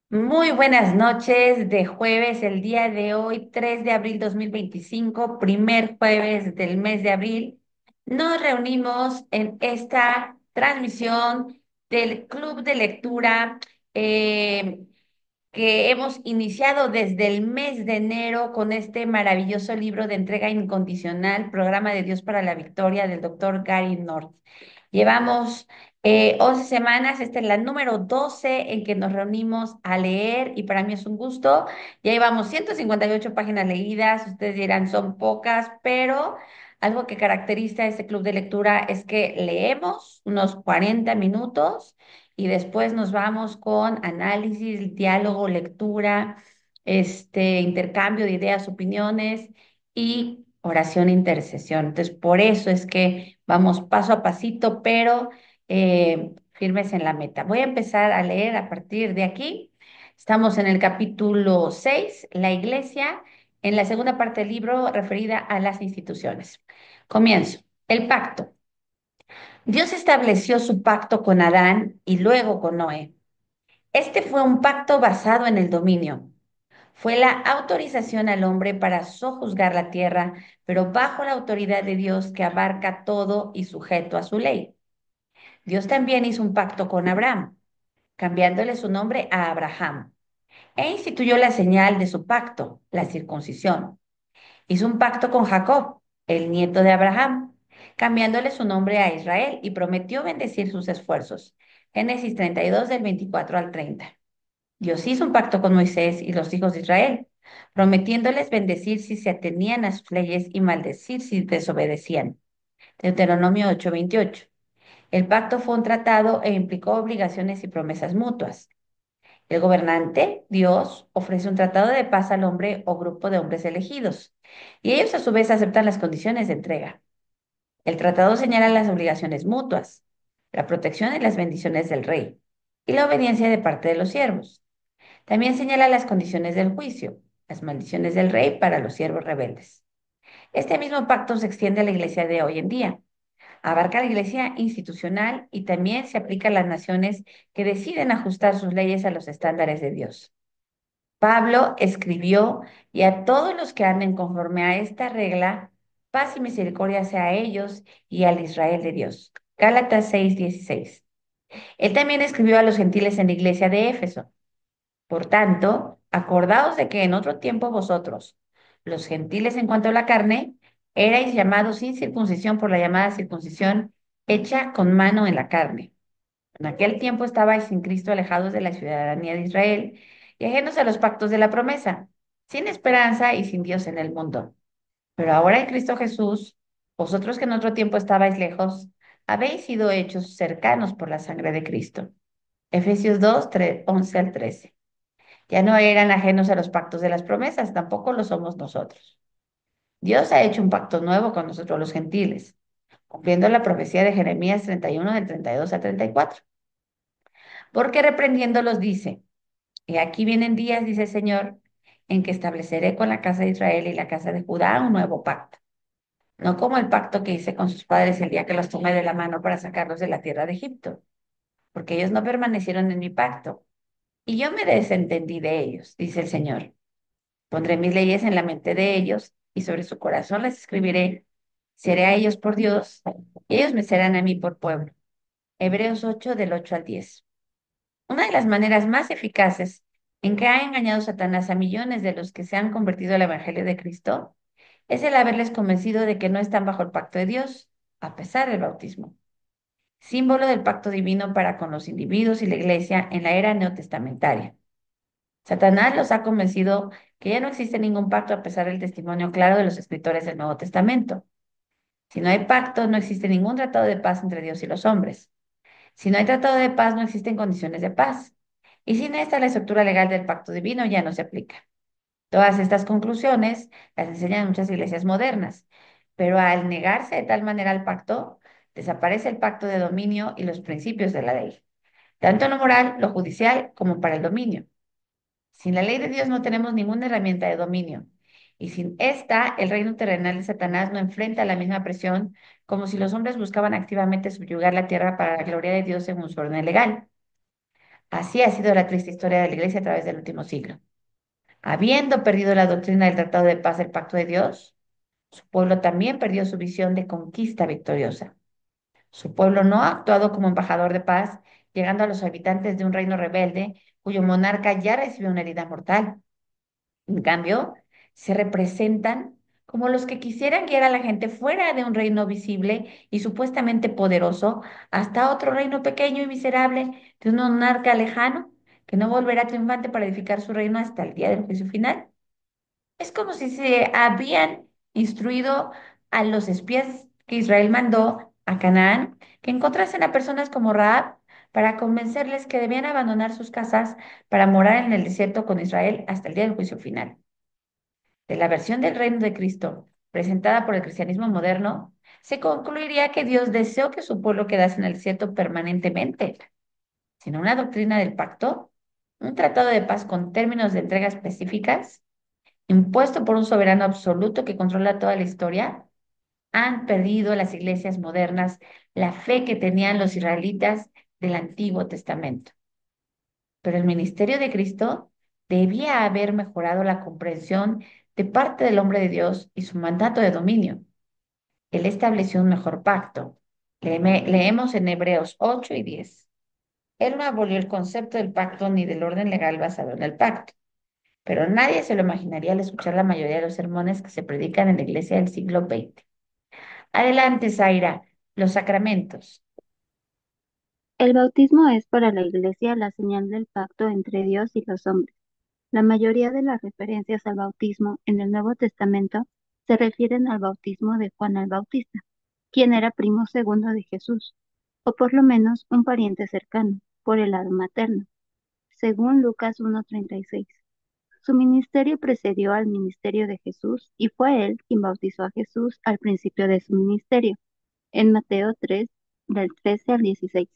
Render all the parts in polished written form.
Muy buenas noches de jueves, el día de hoy, 3 de abril 2025, primer jueves del mes de abril. Nos reunimos en esta transmisión del Club de Lectura eh, que hemos iniciado desde el mes de enero con este maravilloso libro de entrega incondicional, Programa de Dios para la Victoria del doctor Gary North. Llevamos 11 semanas, esta es la número 12 en que nos reunimos a leer y para mí es un gusto. Ya llevamos 158 páginas leídas, ustedes dirán son pocas, pero algo que caracteriza a este club de lectura es que leemos unos 40 minutos y después nos vamos con análisis, diálogo, lectura, intercambio de ideas, opiniones y oración e intercesión. Entonces, por eso es que vamos paso a pasito, pero firmes en la meta. Voy a empezar a leer a partir de aquí. Estamos en el capítulo 6, la iglesia, en la segunda parte del libro referida a las instituciones. Comienzo. El pacto. Dios estableció su pacto con Adán y luego con Noé. Este fue un pacto basado en el dominio. Fue la autorización al hombre para sojuzgar la tierra, pero bajo la autoridad de Dios que abarca todo y sujeto a su ley. Dios también hizo un pacto con Abraham, cambiándole su nombre a Abraham, e instituyó la señal de su pacto, la circuncisión. Hizo un pacto con Jacob, el nieto de Abraham, cambiándole su nombre a Israel y prometió bendecir sus esfuerzos. Génesis 32 del 24 al 30. Dios hizo un pacto con Moisés y los hijos de Israel, prometiéndoles bendecir si se atenían a sus leyes y maldecir si desobedecían. Deuteronomio 8:28. El pacto fue un tratado e implicó obligaciones y promesas mutuas. El gobernante, Dios, ofrece un tratado de paz al hombre o grupo de hombres elegidos, y ellos a su vez aceptan las condiciones de entrega. El tratado señala las obligaciones mutuas, la protección y las bendiciones del rey, y la obediencia de parte de los siervos. También señala las condiciones del juicio, las maldiciones del rey para los siervos rebeldes. Este mismo pacto se extiende a la iglesia de hoy en día. Abarca la iglesia institucional y también se aplica a las naciones que deciden ajustar sus leyes a los estándares de Dios. Pablo escribió, y a todos los que anden conforme a esta regla, paz y misericordia sea a ellos y al Israel de Dios. Gálatas 6:16. Él también escribió a los gentiles en la iglesia de Éfeso. Por tanto, acordaos de que en otro tiempo vosotros, los gentiles en cuanto a la carne, erais llamados sin circuncisión por la llamada circuncisión hecha con mano en la carne. En aquel tiempo estabais sin Cristo, alejados de la ciudadanía de Israel y ajenos a los pactos de la promesa, sin esperanza y sin Dios en el mundo. Pero ahora en Cristo Jesús, vosotros que en otro tiempo estabais lejos, habéis sido hechos cercanos por la sangre de Cristo. Efesios 2, 11 al 13. Ya no eran ajenos a los pactos de las promesas, tampoco lo somos nosotros. Dios ha hecho un pacto nuevo con nosotros los gentiles, cumpliendo la profecía de Jeremías 31 del 32 al 34. Porque reprendiéndolos dice, y aquí vienen días, dice el Señor, en que estableceré con la casa de Israel y la casa de Judá un nuevo pacto, no como el pacto que hice con sus padres el día que los tomé de la mano para sacarlos de la tierra de Egipto, porque ellos no permanecieron en mi pacto, y yo me desentendí de ellos, dice el Señor. Pondré mis leyes en la mente de ellos y sobre su corazón las escribiré. Seré a ellos por Dios y ellos me serán a mí por pueblo. Hebreos 8 del 8 al 10. Una de las maneras más eficaces en que ha engañado Satanás a millones de los que se han convertido al Evangelio de Cristo es el haberles convencido de que no están bajo el pacto de Dios, a pesar del bautismo, símbolo del pacto divino para con los individuos y la iglesia en la era neotestamentaria. Satanás los ha convencido que ya no existe ningún pacto a pesar del testimonio claro de los escritores del Nuevo Testamento. Si no hay pacto, no existe ningún tratado de paz entre Dios y los hombres. Si no hay tratado de paz, no existen condiciones de paz. Y sin esta, la estructura legal del pacto divino ya no se aplica. Todas estas conclusiones las enseñan muchas iglesias modernas, pero al negarse de tal manera al pacto, desaparece el pacto de dominio y los principios de la ley, tanto en lo moral, lo judicial, como para el dominio. Sin la ley de Dios no tenemos ninguna herramienta de dominio. Y sin esta, el reino terrenal de Satanás no enfrenta la misma presión como si los hombres buscaban activamente subyugar la tierra para la gloria de Dios según su orden legal. Así ha sido la triste historia de la Iglesia a través del último siglo. Habiendo perdido la doctrina del Tratado de Paz del Pacto de Dios, su pueblo también perdió su visión de conquista victoriosa. Su pueblo no ha actuado como embajador de paz, llegando a los habitantes de un reino rebelde cuyo monarca ya recibió una herida mortal. En cambio, se representan como los que quisieran guiar a la gente fuera de un reino visible y supuestamente poderoso hasta otro reino pequeño y miserable de un monarca lejano que no volverá triunfante para edificar su reino hasta el día del juicio final. Es como si se habían instruido a los espías que Israel mandó a Canaán que encontrasen a personas como Rahab para convencerles que debían abandonar sus casas para morar en el desierto con Israel hasta el día del juicio final. De la versión del reino de Cristo presentada por el cristianismo moderno, se concluiría que Dios deseó que su pueblo quedase en el desierto permanentemente, sino una doctrina del pacto, un tratado de paz con términos de entrega específicas impuesto por un soberano absoluto que controla toda la historia, han perdido las iglesias modernas la fe que tenían los israelitas del Antiguo Testamento. Pero el ministerio de Cristo debía haber mejorado la comprensión de parte del hombre de Dios y su mandato de dominio. Él estableció un mejor pacto. Leemos en Hebreos 8 y 10. Él no abolió el concepto del pacto ni del orden legal basado en el pacto, pero nadie se lo imaginaría al escuchar la mayoría de los sermones que se predican en la iglesia del siglo XX. Adelante, Zaira, los sacramentos. El bautismo es para la Iglesia la señal del pacto entre Dios y los hombres. La mayoría de las referencias al bautismo en el Nuevo Testamento se refieren al bautismo de Juan el Bautista, quien era primo segundo de Jesús, o por lo menos un pariente cercano, por el lado materno, según Lucas 1:36. Su ministerio precedió al ministerio de Jesús y fue él quien bautizó a Jesús al principio de su ministerio, en Mateo 3, del 13 al 16.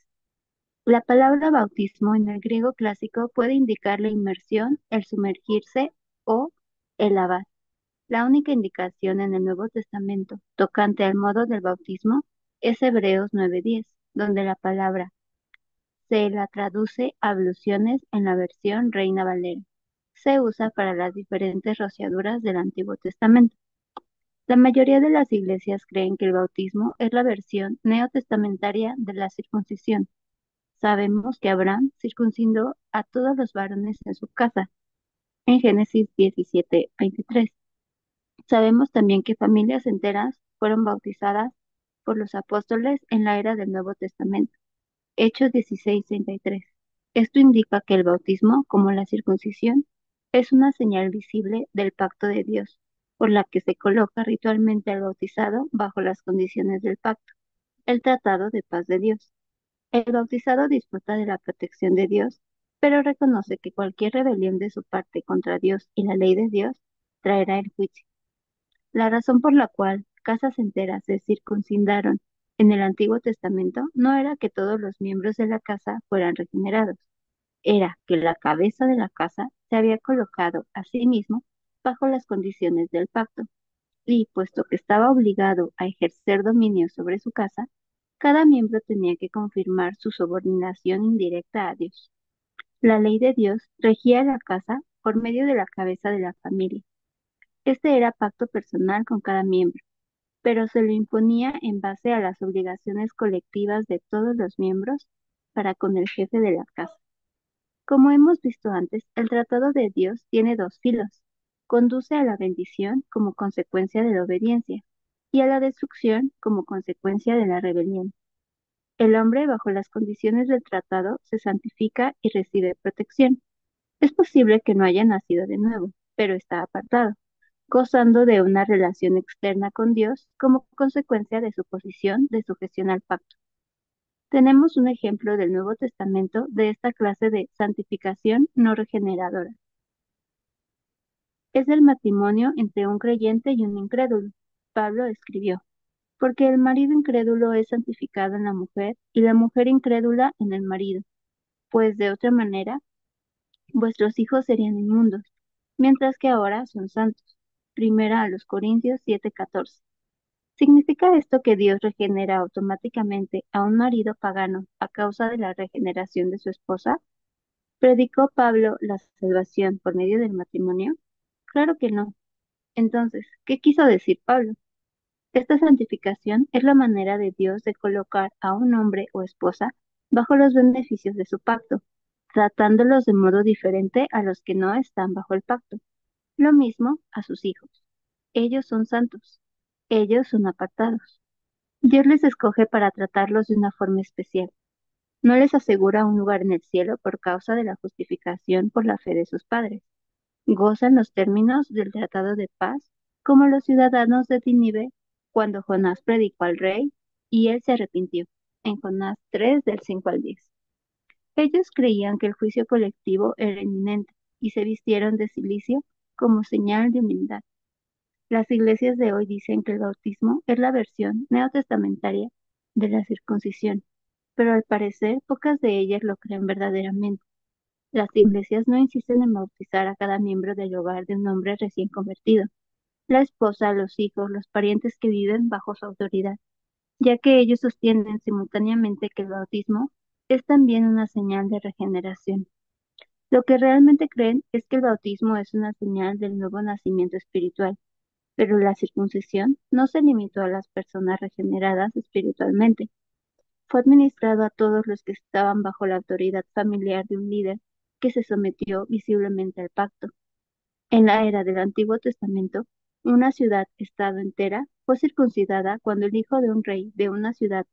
La palabra bautismo en el griego clásico puede indicar la inmersión, el sumergirse o el lavar. La única indicación en el Nuevo Testamento tocante al modo del bautismo es Hebreos 9:10, donde la palabra se la traduce abluciones en la versión Reina Valera. Se usa para las diferentes rociaduras del Antiguo Testamento. La mayoría de las iglesias creen que el bautismo es la versión neotestamentaria de la circuncisión. Sabemos que Abraham circuncidó a todos los varones en su casa, en Génesis 17:23. Sabemos también que familias enteras fueron bautizadas por los apóstoles en la era del Nuevo Testamento, Hechos 16:33. Esto indica que el bautismo, como la circuncisión, es una señal visible del pacto de Dios, por la que se coloca ritualmente al bautizado bajo las condiciones del pacto, el tratado de paz de Dios. El bautizado disfruta de la protección de Dios, pero reconoce que cualquier rebelión de su parte contra Dios y la ley de Dios traerá el juicio. La razón por la cual casas enteras se circuncidaron en el Antiguo Testamento no era que todos los miembros de la casa fueran regenerados, era que la cabeza de la casa se había colocado a sí mismo bajo las condiciones del pacto, y puesto que estaba obligado a ejercer dominio sobre su casa, cada miembro tenía que confirmar su subordinación indirecta a Dios. La ley de Dios regía la casa por medio de la cabeza de la familia. Este era pacto personal con cada miembro, pero se lo imponía en base a las obligaciones colectivas de todos los miembros para con el jefe de la casa. Como hemos visto antes, el tratado de Dios tiene dos filos. Conduce a la bendición como consecuencia de la obediencia y a la destrucción como consecuencia de la rebelión. El hombre, bajo las condiciones del tratado, se santifica y recibe protección. Es posible que no haya nacido de nuevo, pero está apartado, gozando de una relación externa con Dios como consecuencia de su posición de sujeción al pacto. Tenemos un ejemplo del Nuevo Testamento de esta clase de santificación no regeneradora. Es el matrimonio entre un creyente y un incrédulo. Pablo escribió, porque el marido incrédulo es santificado en la mujer y la mujer incrédula en el marido, pues de otra manera vuestros hijos serían inmundos, mientras que ahora son santos. Primera a los Corintios 7:14. ¿Significa esto que Dios regenera automáticamente a un marido pagano a causa de la regeneración de su esposa? ¿Predicó Pablo la salvación por medio del matrimonio? Claro que no. Entonces, ¿qué quiso decir Pablo? Esta santificación es la manera de Dios de colocar a un hombre o esposa bajo los beneficios de su pacto, tratándolos de modo diferente a los que no están bajo el pacto. Lo mismo a sus hijos. Ellos son santos. Ellos son apartados. Dios les escoge para tratarlos de una forma especial. No les asegura un lugar en el cielo por causa de la justificación por la fe de sus padres. Gozan los términos del tratado de paz como los ciudadanos de Nínive cuando Jonás predicó al rey y él se arrepintió. En Jonás 3 del 5 al 10. Ellos creían que el juicio colectivo era inminente y se vistieron de cilicio como señal de humildad. Las iglesias de hoy dicen que el bautismo es la versión neotestamentaria de la circuncisión, pero al parecer pocas de ellas lo creen verdaderamente. Las iglesias no insisten en bautizar a cada miembro del hogar de un hombre recién convertido, la esposa, los hijos, los parientes que viven bajo su autoridad, ya que ellos sostienen simultáneamente que el bautismo es también una señal de regeneración. Lo que realmente creen es que el bautismo es una señal del nuevo nacimiento espiritual, pero la circuncisión no se limitó a las personas regeneradas espiritualmente. Fue administrado a todos los que estaban bajo la autoridad familiar de un líder que se sometió visiblemente al pacto. En la era del Antiguo Testamento, una ciudad-estado entera fue circuncidada cuando el hijo de un rey de una ciudad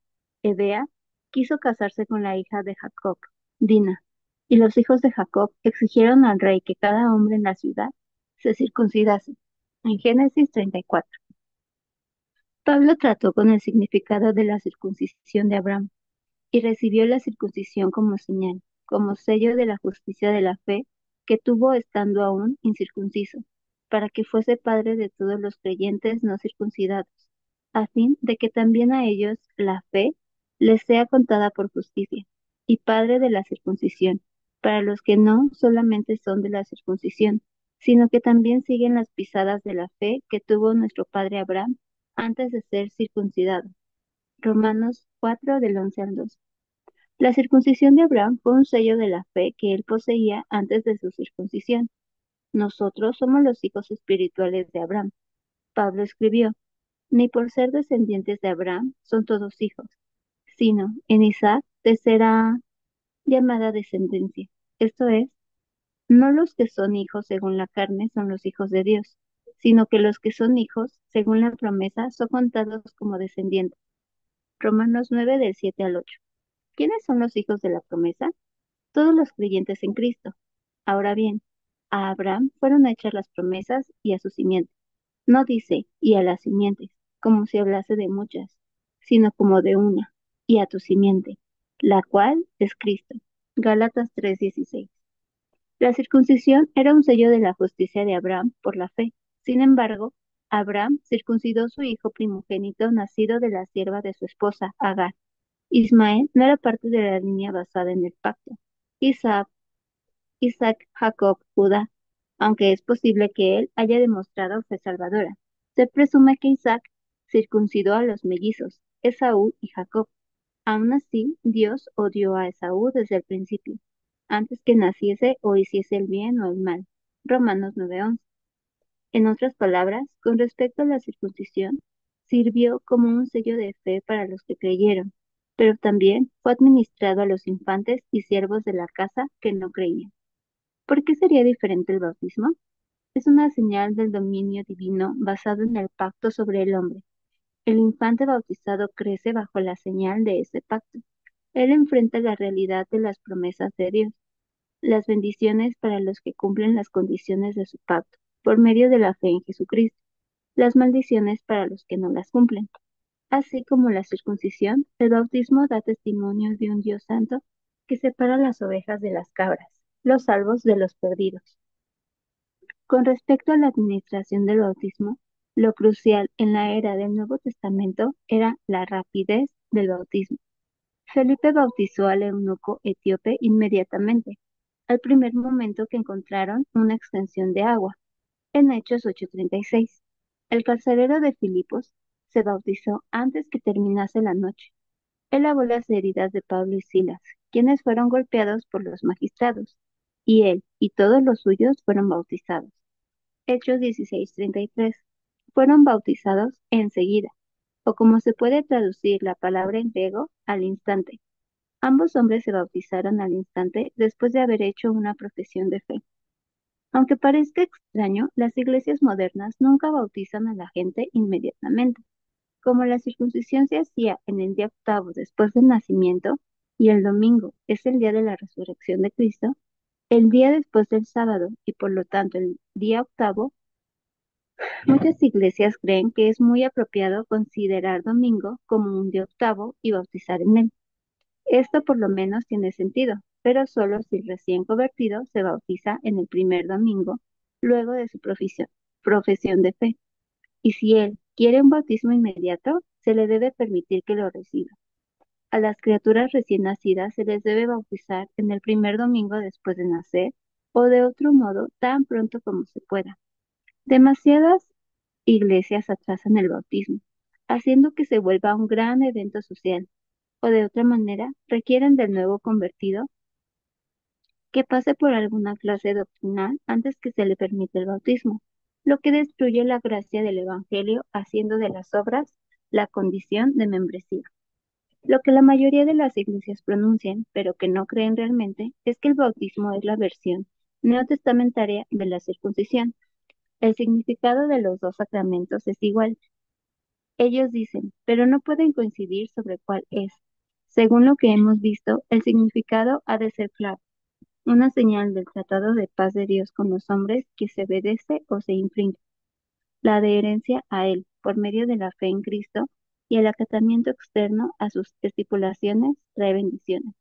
hebea quiso casarse con la hija de Jacob, Dina, y los hijos de Jacob exigieron al rey que cada hombre en la ciudad se circuncidase. En Génesis 34. Pablo trató con el significado de la circuncisión de Abraham y recibió la circuncisión como señal, como sello de la justicia de la fe que tuvo estando aún incircunciso, para que fuese padre de todos los creyentes no circuncidados, a fin de que también a ellos la fe les sea contada por justicia, y padre de la circuncisión, para los que no solamente son de la circuncisión, sino que también siguen las pisadas de la fe que tuvo nuestro padre Abraham antes de ser circuncidado. Romanos 4 del 11 al 12. La circuncisión de Abraham fue un sello de la fe que él poseía antes de su circuncisión. Nosotros somos los hijos espirituales de Abraham. Pablo escribió, ni por ser descendientes de Abraham son todos hijos, sino en Isaac te será llamada descendencia. Esto es, no los que son hijos según la carne son los hijos de Dios, sino que los que son hijos según la promesa son contados como descendientes. Romanos 9 del 7 al 8. ¿Quiénes son los hijos de la promesa? Todos los creyentes en Cristo. Ahora bien, a Abraham fueron hechas las promesas y a su simiente. No dice y a las simientes, como si hablase de muchas, sino como de una, y a tu simiente, la cual es Cristo. Gálatas 3:16. La circuncisión era un sello de la justicia de Abraham por la fe. Sin embargo, Abraham circuncidó su hijo primogénito nacido de la sierva de su esposa, Agar. Ismael no era parte de la línea basada en el pacto. Isaac Jacob, Judá, aunque es posible que él haya demostrado fe salvadora. Se presume que Isaac circuncidó a los mellizos, Esaú y Jacob. Aún así, Dios odió a Esaú desde el principio, antes que naciese o hiciese el bien o el mal. Romanos 9:11. En otras palabras, con respecto a la circuncisión, sirvió como un sello de fe para los que creyeron, pero también fue administrado a los infantes y siervos de la casa que no creían. ¿Por qué sería diferente el bautismo? Es una señal del dominio divino basado en el pacto sobre el hombre. El infante bautizado crece bajo la señal de ese pacto. Él enfrenta la realidad de las promesas de Dios, las bendiciones para los que cumplen las condiciones de su pacto, por medio de la fe en Jesucristo, las maldiciones para los que no las cumplen. Así como la circuncisión, el bautismo da testimonio de un Dios santo que separa las ovejas de las cabras, los salvos de los perdidos. Con respecto a la administración del bautismo, lo crucial en la era del Nuevo Testamento era la rapidez del bautismo. Felipe bautizó al eunuco etíope inmediatamente, al primer momento que encontraron una extensión de agua, en Hechos 8:36. El carcelero de Filipos se bautizó antes que terminase la noche. Él lavó las heridas de Pablo y Silas, quienes fueron golpeados por los magistrados. y él y todos los suyos fueron bautizados. Hechos 16:33. Fueron bautizados enseguida, o como se puede traducir la palabra en griego, al instante. Ambos hombres se bautizaron al instante después de haber hecho una profesión de fe. Aunque parezca extraño, las iglesias modernas nunca bautizan a la gente inmediatamente. Como la circuncisión se hacía en el día octavo después del nacimiento y el domingo es el día de la resurrección de Cristo, el día después del sábado y por lo tanto el día octavo, muchas iglesias creen que es muy apropiado considerar domingo como un día octavo y bautizar en él. Esto por lo menos tiene sentido, pero solo si el recién convertido se bautiza en el primer domingo luego de su profesión de fe. Y si él quiere un bautismo inmediato, se le debe permitir que lo reciba. A las criaturas recién nacidas se les debe bautizar en el primer domingo después de nacer o de otro modo tan pronto como se pueda. Demasiadas iglesias atrasan el bautismo, haciendo que se vuelva un gran evento social, o de otra manera requieren del nuevo convertido que pase por alguna clase doctrinal antes que se le permita el bautismo, lo que destruye la gracia del Evangelio haciendo de las obras la condición de membresía. Lo que la mayoría de las iglesias pronuncian, pero que no creen realmente, es que el bautismo es la versión neotestamentaria de la circuncisión. El significado de los dos sacramentos es igual. Ellos dicen, pero no pueden coincidir sobre cuál es. Según lo que hemos visto, el significado ha de ser claro, una señal del tratado de paz de Dios con los hombres que se obedece o se infringe, la adherencia a Él por medio de la fe en Cristo y el acatamiento externo a sus estipulaciones trae bendiciones.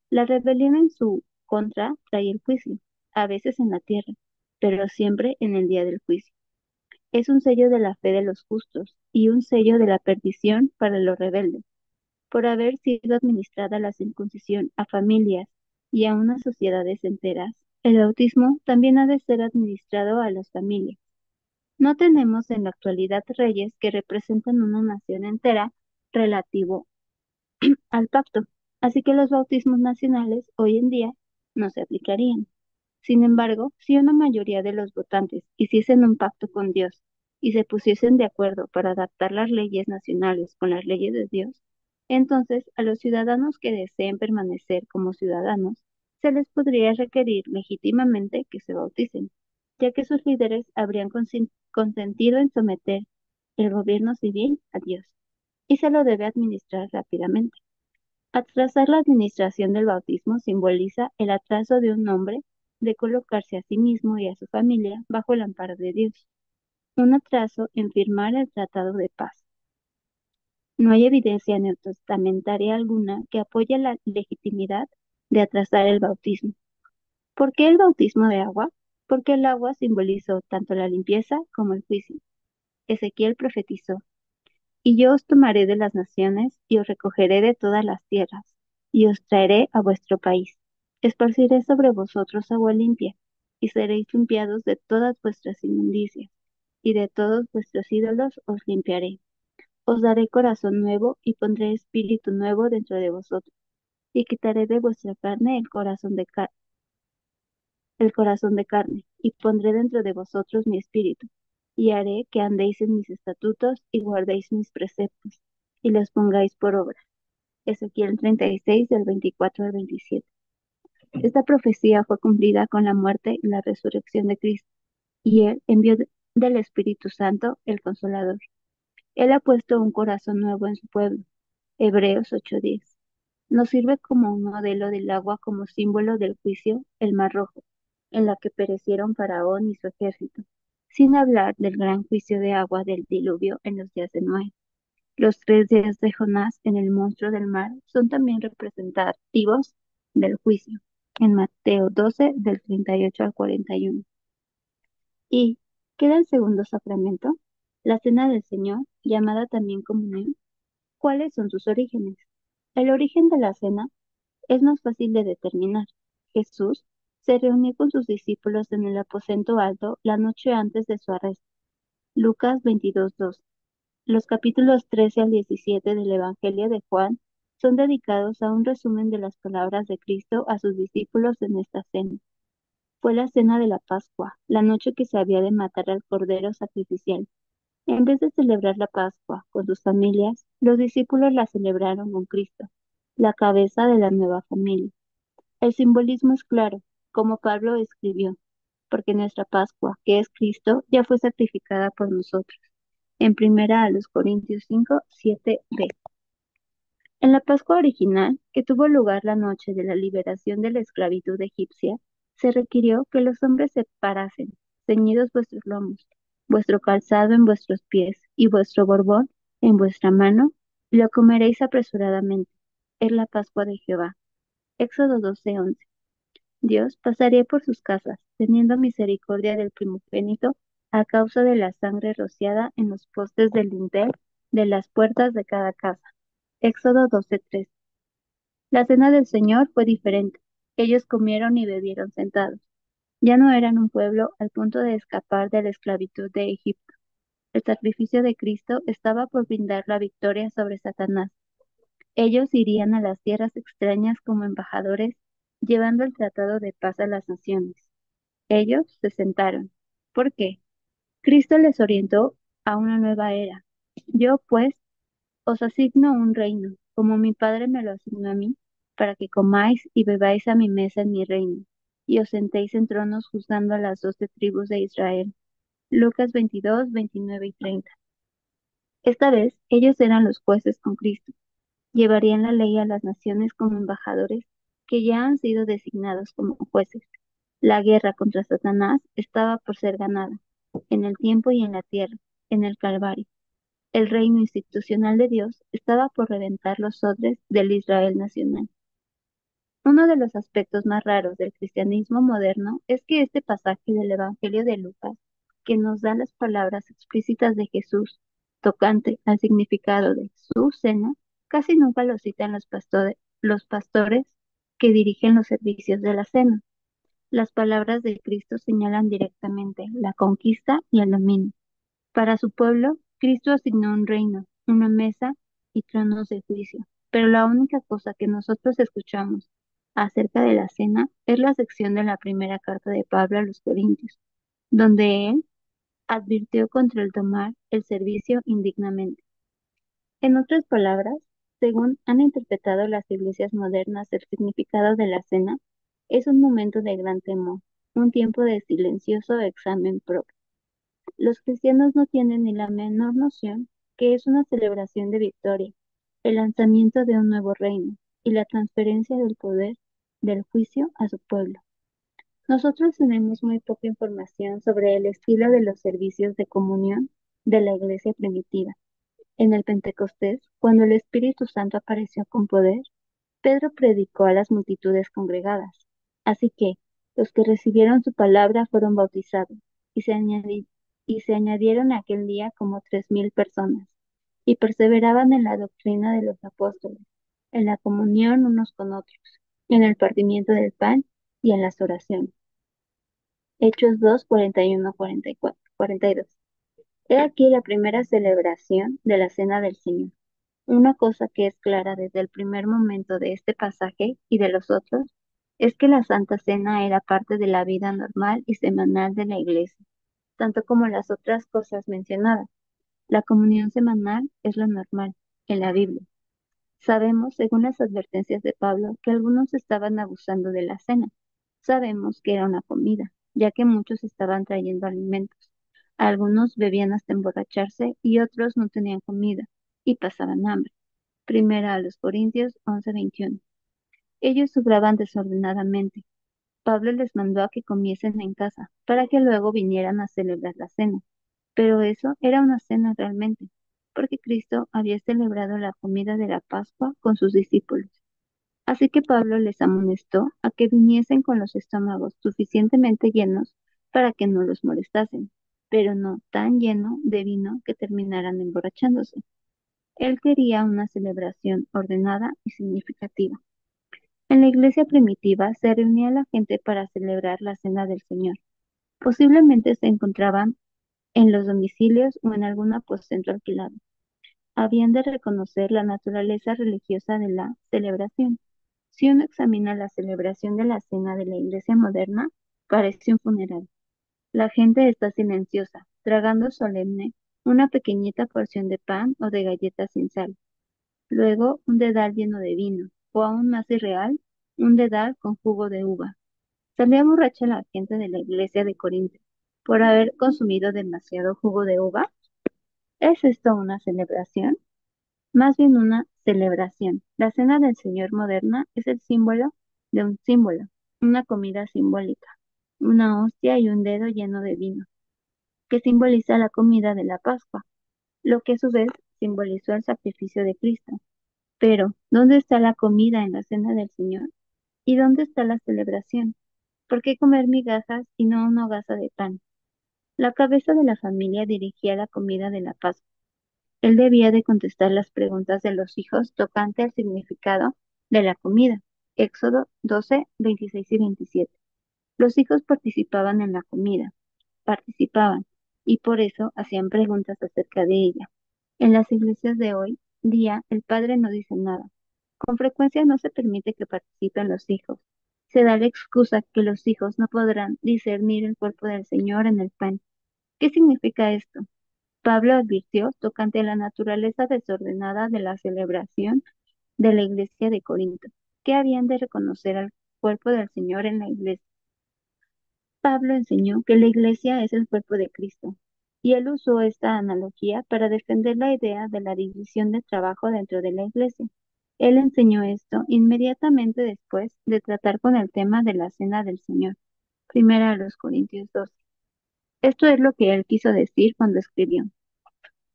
La rebelión en su contra trae el juicio, a veces en la tierra, pero siempre en el día del juicio. Es un sello de la fe de los justos y un sello de la perdición para los rebeldes. Por haber sido administrada la circuncisión a familias y a unas sociedades enteras, el bautismo también ha de ser administrado a las familias. No tenemos en la actualidad reyes que representan una nación entera relativo al pacto, así que los bautismos nacionales hoy en día no se aplicarían. Sin embargo, si una mayoría de los votantes hiciesen un pacto con Dios y se pusiesen de acuerdo para adaptar las leyes nacionales con las leyes de Dios, entonces a los ciudadanos que deseen permanecer como ciudadanos se les podría requerir legítimamente que se bauticen, ya que sus líderes habrían consentido en someter el gobierno civil a Dios, y se lo debe administrar rápidamente. Atrasar la administración del bautismo simboliza el atraso de un hombre de colocarse a sí mismo y a su familia bajo el amparo de Dios, un atraso en firmar el tratado de paz. No hay evidencia neotestamentaria alguna que apoye la legitimidad de atrasar el bautismo. ¿Por qué el bautismo de agua? Porque el agua simbolizó tanto la limpieza como el juicio. Ezequiel profetizó: y yo os tomaré de las naciones, y os recogeré de todas las tierras, y os traeré a vuestro país. Esparciré sobre vosotros agua limpia, y seréis limpiados de todas vuestras inmundicias, y de todos vuestros ídolos os limpiaré. Os daré corazón nuevo, y pondré espíritu nuevo dentro de vosotros, y quitaré de vuestra carne el corazón de carne, y pondré dentro de vosotros mi espíritu, y haré que andéis en mis estatutos y guardéis mis preceptos, y los pongáis por obra. Ezequiel 36, del 24 al 27. Esta profecía fue cumplida con la muerte y la resurrección de Cristo, y Él envió del Espíritu Santo el Consolador. Él ha puesto un corazón nuevo en su pueblo. Hebreos 8:10. Nos sirve como un modelo del agua como símbolo del juicio, el Mar Rojo, en la que perecieron Faraón y su ejército, sin hablar del gran juicio de agua del diluvio en los días de Noé. Los 3 días de Jonás en el monstruo del mar son también representativos del juicio, en Mateo 12, del 38 al 41. Y queda el segundo sacramento, la cena del Señor, llamada también comunión. ¿Cuáles son sus orígenes? El origen de la cena es más fácil de determinar. Jesús se reunió con sus discípulos en el aposento alto la noche antes de su arresto. Lucas 22:2. Los capítulos 13 al 17 del Evangelio de Juan son dedicados a un resumen de las palabras de Cristo a sus discípulos en esta cena. Fue la cena de la Pascua, la noche que se había de matar al cordero sacrificial. En vez de celebrar la Pascua con sus familias, los discípulos la celebraron con Cristo, la cabeza de la nueva familia. El simbolismo es claro, como Pablo escribió, porque nuestra Pascua, que es Cristo, ya fue sacrificada por nosotros. En primera a los Corintios 5, 7b. En la Pascua original, que tuvo lugar la noche de la liberación de la esclavitud egipcia, se requirió que los hombres se parasen, ceñidos vuestros lomos, vuestro calzado en vuestros pies y vuestro borbón en vuestra mano, y lo comeréis apresuradamente. Es la Pascua de Jehová. Éxodo 12:11. Dios pasaría por sus casas, teniendo misericordia del primogénito a causa de la sangre rociada en los postes del dintel de las puertas de cada casa. Éxodo 12:3. La cena del Señor fue diferente. Ellos comieron y bebieron sentados. Ya no eran un pueblo al punto de escapar de la esclavitud de Egipto. El sacrificio de Cristo estaba por brindar la victoria sobre Satanás. Ellos irían a las tierras extrañas como embajadores, llevando el tratado de paz a las naciones. Ellos se sentaron. ¿Por qué? Cristo les orientó a una nueva era. Yo, pues, os asigno un reino, como mi Padre me lo asignó a mí, para que comáis y bebáis a mi mesa en mi reino, y os sentéis en tronos juzgando a las 12 tribus de Israel. Lucas 22, 29 y 30. Esta vez ellos eran los jueces con Cristo. Llevarían la ley a las naciones como embajadores que ya han sido designados como jueces. La guerra contra Satanás estaba por ser ganada, en el tiempo y en la tierra, en el Calvario. El reino institucional de Dios estaba por reventar los odres del Israel nacional. Uno de los aspectos más raros del cristianismo moderno es que este pasaje del Evangelio de Lucas, que nos da las palabras explícitas de Jesús tocante al significado de su cena, casi nunca lo citan los pastores que dirigen los servicios de la cena. Las palabras de Cristo señalan directamente la conquista y el dominio. Para su pueblo, Cristo asignó un reino, una mesa y tronos de juicio. Pero la única cosa que nosotros escuchamos acerca de la cena es la sección de la primera carta de Pablo a los Corintios, donde él advirtió contra el tomar el servicio indignamente. En otras palabras, según han interpretado las iglesias modernas el significado de la cena, es un momento de gran temor, un tiempo de silencioso examen propio. Los cristianos no tienen ni la menor noción que es una celebración de victoria, el lanzamiento de un nuevo reino y la transferencia del poder del juicio a su pueblo. Nosotros tenemos muy poca información sobre el estilo de los servicios de comunión de la iglesia primitiva. En el Pentecostés, cuando el Espíritu Santo apareció con poder, Pedro predicó a las multitudes congregadas. Así que los que recibieron su palabra fueron bautizados y y se añadieron aquel día como 3,000 personas y perseveraban en la doctrina de los apóstoles, en la comunión unos con otros, en el partimiento del pan y en las oraciones. Hechos 2, 41, 44, 42. He aquí la primera celebración de la Cena del Señor. Una cosa que es clara desde el primer momento de este pasaje y de los otros es que la Santa Cena era parte de la vida normal y semanal de la Iglesia, tanto como las otras cosas mencionadas. La comunión semanal es lo normal en la Biblia. Sabemos, según las advertencias de Pablo, que algunos estaban abusando de la cena. Sabemos que era una comida, ya que muchos estaban trayendo alimentos. Algunos bebían hasta emborracharse y otros no tenían comida y pasaban hambre. Primera a los Corintios 11:21. Ellos obraban desordenadamente. Pablo les mandó a que comiesen en casa, para que luego vinieran a celebrar la cena. Pero eso era una cena realmente, porque Cristo había celebrado la comida de la Pascua con sus discípulos. Así que Pablo les amonestó a que viniesen con los estómagos suficientemente llenos para que no los molestasen, pero no tan lleno de vino que terminaran emborrachándose. Él quería una celebración ordenada y significativa. En la iglesia primitiva se reunía la gente para celebrar la cena del Señor. Posiblemente se encontraban en los domicilios o en algún aposento alquilado. Habían de reconocer la naturaleza religiosa de la celebración. Si uno examina la celebración de la cena de la iglesia moderna, Parece un funeral. La gente está silenciosa, tragando solemne una pequeñita porción de pan o de galletas sin sal. Luego un dedal lleno de vino, o aún más irreal, un dedal con jugo de uva. Salía borracha la gente de la iglesia de Corinto por haber consumido demasiado jugo de uva. ¿Es esto una celebración? Más bien una celebración. La cena del Señor moderna es el símbolo de un símbolo, una comida simbólica, una hostia y un dedo lleno de vino, que simboliza la comida de la Pascua, lo que a su vez simbolizó el sacrificio de Cristo. Pero, ¿dónde está la comida en la cena del Señor? ¿Y dónde está la celebración? ¿Por qué comer migajas y no una hogaza de pan? La cabeza de la familia dirigía la comida de la Pascua. Él debía de contestar las preguntas de los hijos tocante al significado de la comida. Éxodo 12, 26 y 27. Los hijos participaban en la comida, participaban, y por eso hacían preguntas acerca de ella. En las iglesias de hoy día, el padre no dice nada. Con frecuencia no se permite que participen los hijos. Se da la excusa que los hijos no podrán discernir el cuerpo del Señor en el pan. ¿Qué significa esto? Pablo advirtió tocante a la naturaleza desordenada de la celebración de la iglesia de Corinto, que habían de reconocer al cuerpo del Señor en la iglesia. Pablo enseñó que la iglesia es el cuerpo de Cristo, y él usó esta analogía para defender la idea de la división de trabajo dentro de la iglesia. Él enseñó esto inmediatamente después de tratar con el tema de la cena del Señor. Primera a los Corintios 12. Esto es lo que él quiso decir cuando escribió,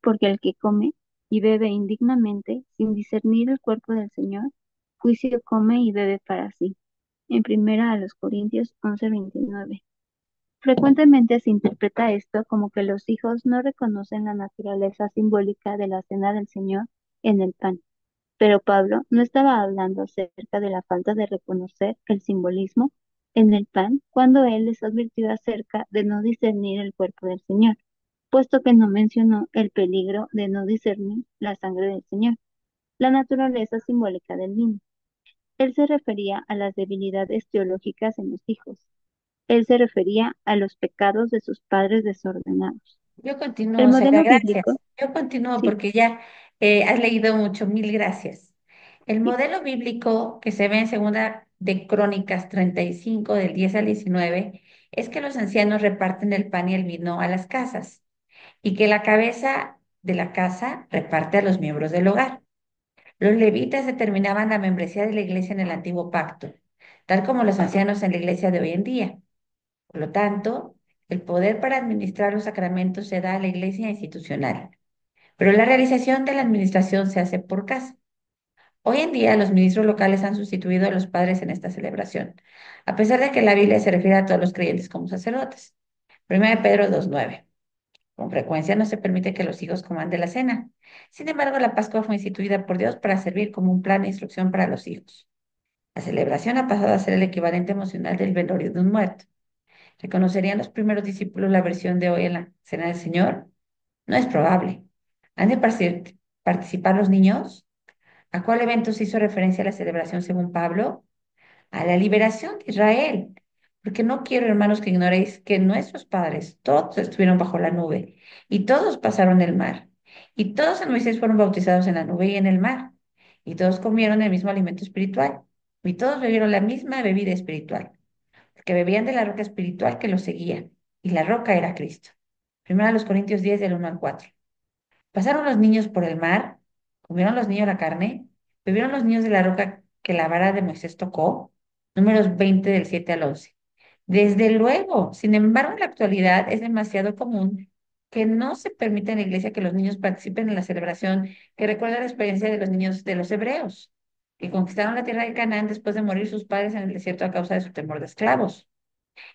porque el que come y bebe indignamente, sin discernir el cuerpo del Señor, juicio come y bebe para sí. En primera a los Corintios 11:29. Frecuentemente se interpreta esto como que los hijos no reconocen la naturaleza simbólica de la cena del Señor en el pan. Pero Pablo no estaba hablando acerca de la falta de reconocer el simbolismo en el pan cuando él les advirtió acerca de no discernir el cuerpo del Señor, puesto que no mencionó el peligro de no discernir la sangre del Señor, la naturaleza simbólica del vino. Él se refería a las debilidades teológicas en los hijos. Él se refería a los pecados de sus padres desordenados. Yo El continúo, Celia, modelo bíblico, gracias. Yo continúo sí, porque ya has leído mucho, mil gracias. El sí, modelo bíblico que se ve en Segunda de Crónicas 35 del 10 al 19 es que los ancianos reparten el pan y el vino a las casas y que la cabeza de la casa reparte a los miembros del hogar. Los levitas determinaban la membresía de la iglesia en el antiguo pacto, tal como los ancianos en la iglesia de hoy en día. Por lo tanto, el poder para administrar los sacramentos se da a la iglesia institucional, pero la realización de la administración se hace por casa. Hoy en día, los ministros locales han sustituido a los padres en esta celebración, a pesar de que la Biblia se refiere a todos los creyentes como sacerdotes. 1 Pedro 2:9. Con frecuencia no se permite que los hijos coman de la cena. Sin embargo, la Pascua fue instituida por Dios para servir como un plan de instrucción para los hijos. La celebración ha pasado a ser el equivalente emocional del velorio de un muerto. ¿Reconocerían los primeros discípulos la versión de hoy en la Cena del Señor? No es probable. ¿Han de participar los niños? ¿A cuál evento se hizo referencia a la celebración según Pablo? A la liberación de Israel. Porque no quiero, hermanos, que ignoréis que nuestros padres todos estuvieron bajo la nube y todos pasaron el mar. Y todos en Moisés fueron bautizados en la nube y en el mar. Y todos comieron el mismo alimento espiritual. Y todos bebieron la misma bebida espiritual porque bebían de la roca espiritual que los seguía, y la roca era Cristo. Primero a los Corintios 10 del 1 al 4. Pasaron los niños por el mar, comieron los niños la carne, bebieron los niños de la roca que la vara de Moisés tocó. Números 20 del 7 al 11. Desde luego, sin embargo, en la actualidad es demasiado común que no se permita en la iglesia que los niños participen en la celebración que recuerda la experiencia de los niños de los hebreos, que conquistaron la tierra de Canaán después de morir sus padres en el desierto a causa de su temor de esclavos.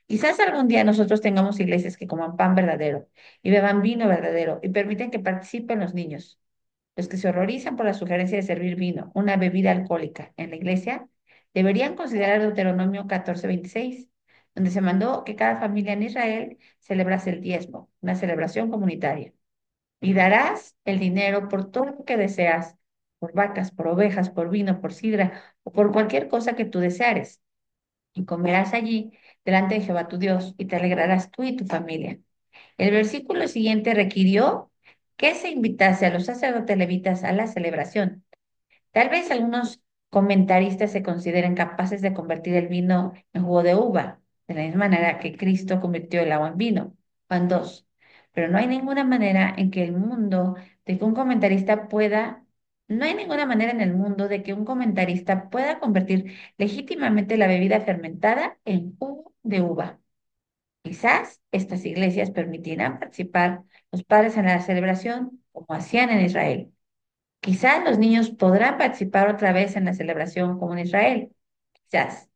Quizás algún día nosotros tengamos iglesias que coman pan verdadero y beban vino verdadero y permiten que participen los niños. Los que se horrorizan por la sugerencia de servir vino, una bebida alcohólica, en la iglesia, deberían considerar Deuteronomio 14:26, donde se mandó que cada familia en Israel celebrase el diezmo, una celebración comunitaria. Y darás el dinero por todo lo que deseas, por vacas, por ovejas, por vino, por sidra o por cualquier cosa que tú deseares y comerás allí delante de Jehová tu Dios y te alegrarás tú y tu familia. El versículo siguiente requirió que se invitase a los sacerdotes levitas a la celebración. Tal vez algunos comentaristas se consideren capaces de convertir el vino en jugo de uva, de la misma manera que Cristo convirtió el agua en vino. Juan 2. Pero no hay ninguna manera en que el mundo de que un comentarista pueda, no hay ninguna manera en el mundo de que un comentarista pueda convertir legítimamente la bebida fermentada en jugo de uva. Quizás estas iglesias permitirán participar los padres en la celebración como hacían en Israel. Quizás los niños podrán participar otra vez en la celebración como en Israel, quizás,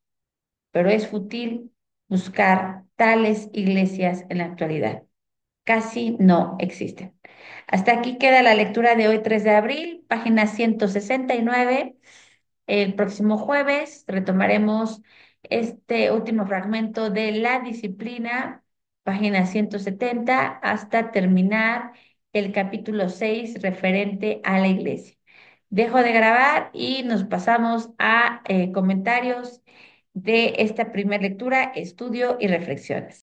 pero es fútil buscar tales iglesias en la actualidad. Casi no existen. Hasta aquí queda la lectura de hoy, 3 de abril, página 169. El próximo jueves retomaremos este último fragmento de la disciplina, página 170, hasta terminar el capítulo 6 referente a la iglesia. Dejo de grabar y nos pasamos a comentarios de esta primera lectura, estudio y reflexiones.